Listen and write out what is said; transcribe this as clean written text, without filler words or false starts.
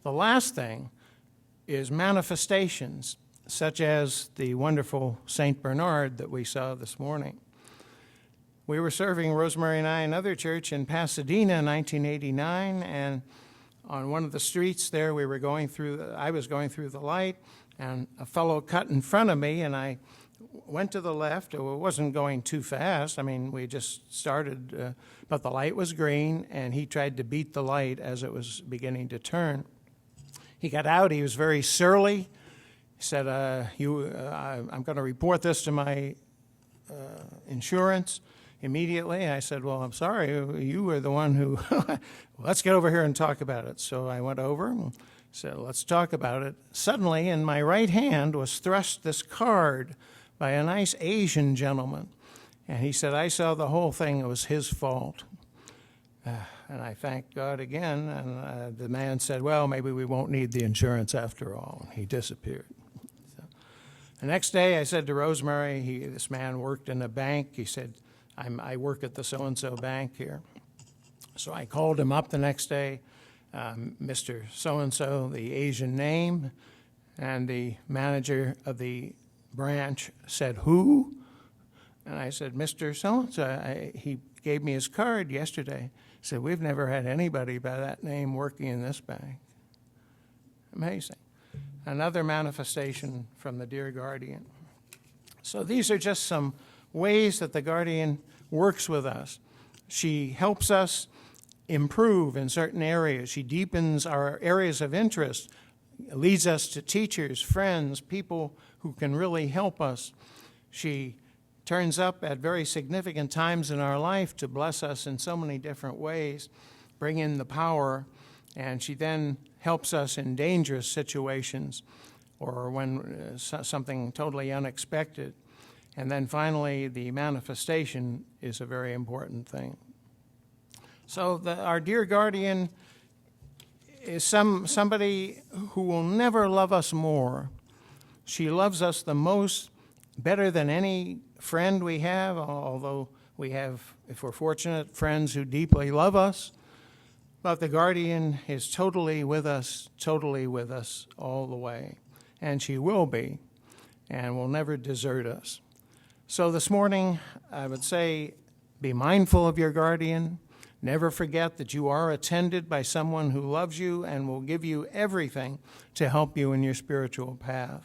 The last thing is manifestations, such as the wonderful St. Bernard that we saw this morning. We were serving, Rosemary and I, another church in Pasadena in 1989, and on one of the streets there, I was going through the light, and a fellow cut in front of me, and I went to the left. It wasn't going too fast. I mean, we just started, but the light was green, and he tried to beat the light as it was beginning to turn. He got out. He was very surly. He said, I'm going to report this to my insurance immediately. I said, well, I'm sorry. You were the one who, let's get over here and talk about it. So I went over and said, let's talk about it. Suddenly, in my right hand was thrust this card by a nice Asian gentleman. And he said, I saw the whole thing. It was his fault. And I thanked God again. And the man said, well, maybe we won't need the insurance after all. And he disappeared. So, the next day, I said to Rosemary, this man worked in a bank. He said, I work at the so-and-so bank here. So I called him up the next day, Mr. So-and-so, the Asian name, and the manager of the branch said, who? And I said, Mr. So-and-so. He gave me his card yesterday. He said, we've never had anybody by that name working in this bank. Amazing. Another manifestation from the dear guardian. So these are just some ways that the guardian works with us. She helps us improve in certain areas. She deepens our areas of interest, leads us to teachers, friends, people who can really help us. She turns up at very significant times in our life to bless us in so many different ways, bring in the power, and she then helps us in dangerous situations or when something totally unexpected. And then finally, the manifestation is a very important thing. So our dear guardian is somebody who will never love us more. She loves us the most, better than any friend we have, although we have, if we're fortunate, friends who deeply love us. But the guardian is totally with us all the way. And she will be, and will never desert us. So this morning, I would say, be mindful of your guardian. Never forget that you are attended by someone who loves you and will give you everything to help you in your spiritual path.